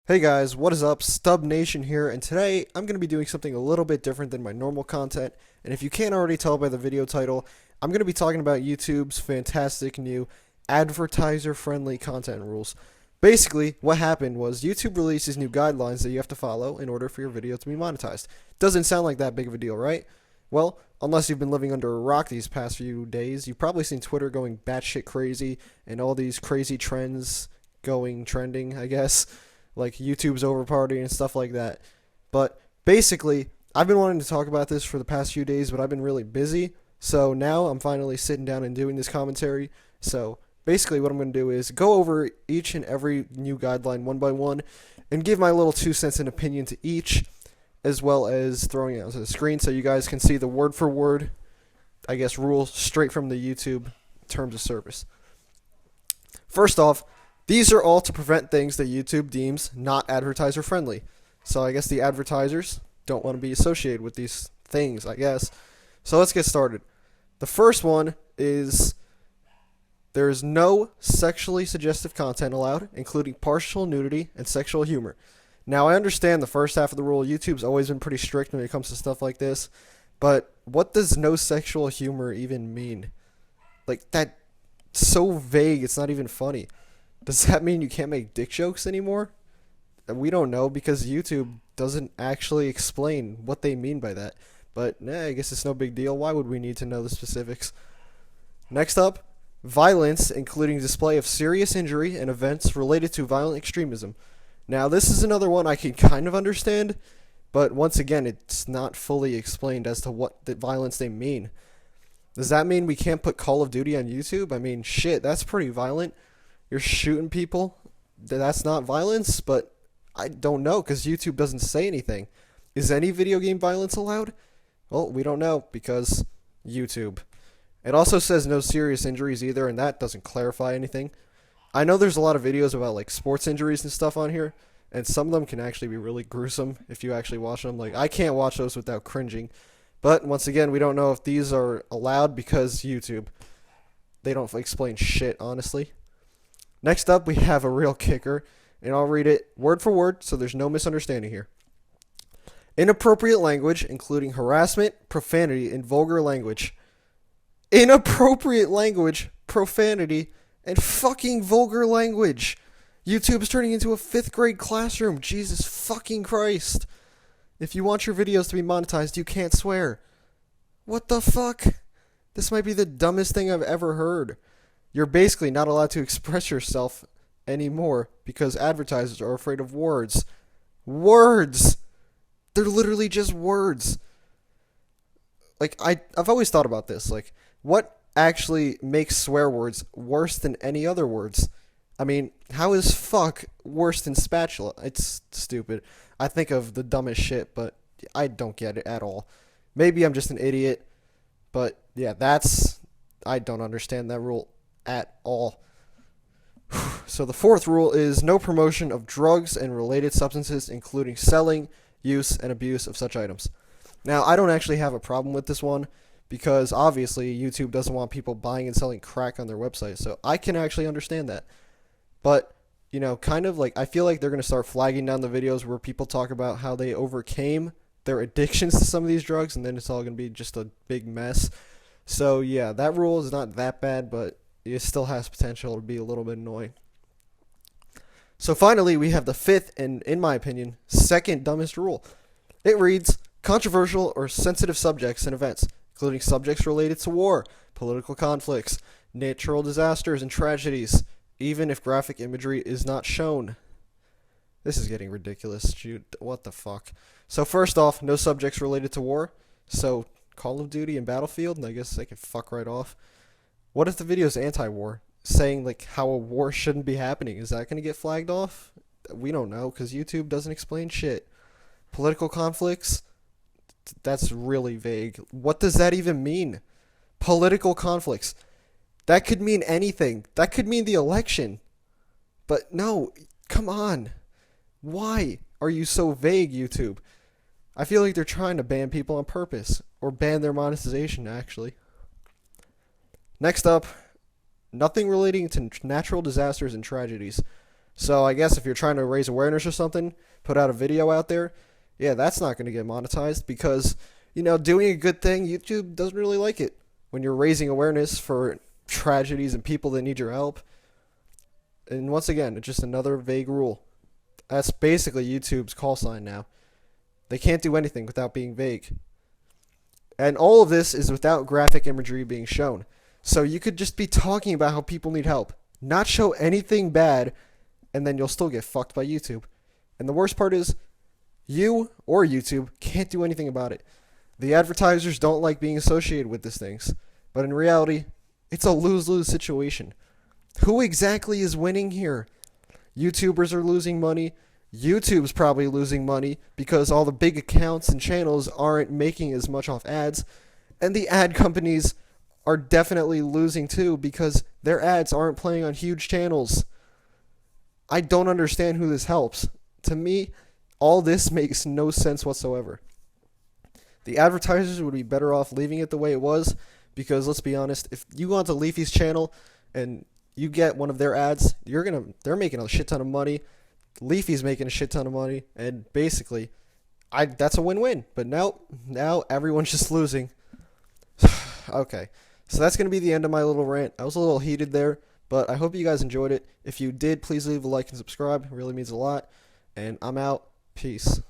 Hey guys, what is up? Stub Nation here, and today I'm going to be doing something a little bit different than my normal content. And if you can't already tell by the video title, I'm going to be talking about YouTube's fantastic new advertiser-friendly content rules. Basically, what happened was YouTube released these new guidelines that you have to follow in order for your video to be monetized. Doesn't sound like that big of a deal, right? Well, unless you've been living under a rock these past few days, you've probably seen Twitter going batshit crazy and all these crazy trends going trending, I guess, like YouTube's over party and stuff like that. But basically, I've been wanting to talk about this for the past few days, but I've been really busy. So now I'm finally sitting down and doing this commentary. So basically, what I'm going to do is go over each and every new guideline one by one and give my little 2 cents and opinion to each, as well as throwing it onto the screen so you guys can see the word for word, I guess, rules straight from the YouTube terms of service. First off, these are all to prevent things that YouTube deems not advertiser friendly. So I guess the advertisers don't want to be associated with these things, I guess. So let's get started. The first one is there is no sexually suggestive content allowed, including partial nudity and sexual humor. Now I understand the first half of the rule. YouTube's always been pretty strict when it comes to stuff like this. But what does no sexual humor even mean? Like, that's so vague, it's not even funny. Does that mean you can't make dick jokes anymore? We don't know because YouTube doesn't actually explain what they mean by that. But I guess it's no big deal. Why would we need to know the specifics? Next up, violence, including display of serious injury and events related to violent extremism. Now, this is another one I can kind of understand, but once again, it's not fully explained as to what the violence they mean. Does that mean we can't put Call of Duty on YouTube? I mean, shit, that's pretty violent. You're shooting people. That's not violence, but I don't know because YouTube doesn't say anything. Is any video game violence allowed? Well, we don't know because YouTube. It also says no serious injuries either, and that doesn't clarify anything. I know there's a lot of videos about like sports injuries and stuff on here, and some of them can actually be really gruesome if you actually watch them. Like, I can't watch those without cringing. But once again, we don't know if these are allowed because YouTube. They don't explain shit, honestly. Next up, we have a real kicker, and I'll read it word for word so there's no misunderstanding here. Inappropriate language, including harassment, profanity, and vulgar language. Inappropriate language, profanity, and fucking vulgar language. YouTube's turning into a 5th grade classroom. Jesus fucking Christ. If you want your videos to be monetized, you can't swear. What the fuck? This might be the dumbest thing I've ever heard. You're basically not allowed to express yourself anymore because advertisers are afraid of words. Words! They're literally just words. Like, I've always thought about this. Like, what actually makes swear words worse than any other words? I mean, how is fuck worse than spatula? It's stupid. I think of the dumbest shit, but I don't get it at all. Maybe I'm just an idiot, but yeah, I don't understand that rule at all. So the fourth rule is no promotion of drugs and related substances, including selling, use, and abuse of such items. Now, I don't actually have a problem with this one because obviously YouTube doesn't want people buying and selling crack on their website, so I can actually understand that. But, you know, kind of like, I feel like they're going to start flagging down the videos where people talk about how they overcame their addictions to some of these drugs, and then it's all going to be just a big mess. So, yeah, that rule is not that bad, but it still has potential to be a little bit annoying. So finally, we have the fifth and, in my opinion, second dumbest rule. It reads, controversial or sensitive subjects and events, including subjects related to war, political conflicts, natural disasters, and tragedies, even if graphic imagery is not shown. This is getting ridiculous. Shoot, what the fuck? So first off, no subjects related to war. So Call of Duty and Battlefield, and I guess they can fuck right off. What if the video is anti-war, saying like how a war shouldn't be happening? Is that going to get flagged off? We don't know because YouTube doesn't explain shit. Political conflicts? That's really vague. What does that even mean? Political conflicts. That could mean anything. That could mean the election. But no, come on. Why are you so vague, YouTube? I feel like they're trying to ban people on purpose, or ban their monetization, actually. Next up, nothing relating to natural disasters and tragedies. So I guess if you're trying to raise awareness or something, put out a video out there, yeah, that's not going to get monetized because, doing a good thing, YouTube doesn't really like it. When you're raising awareness for tragedies and people that need your help. And once again, it's just another vague rule. That's basically YouTube's call sign now. They can't do anything without being vague. And all of this is without graphic imagery being shown. So you could just be talking about how people need help, not show anything bad, and then you'll still get fucked by YouTube. And the worst part is, you or YouTube can't do anything about it. The advertisers don't like being associated with these things. But in reality, it's a lose-lose situation. Who exactly is winning here? YouTubers are losing money. YouTube's probably losing money because all the big accounts and channels aren't making as much off ads. And the ad companies are definitely losing too because their ads aren't playing on huge channels. I don't understand who this helps. To me, all this makes no sense whatsoever. The advertisers would be better off leaving it the way it was because let's be honest, if you go onto Leafy's channel and you get one of their ads, they're making a shit ton of money. Leafy's making a shit ton of money, and basically, that's a win-win. But now everyone's just losing. Okay, so that's gonna be the end of my little rant. I was a little heated there, but I hope you guys enjoyed it. If you did, please leave a like and subscribe. It really means a lot. And I'm out. Peace.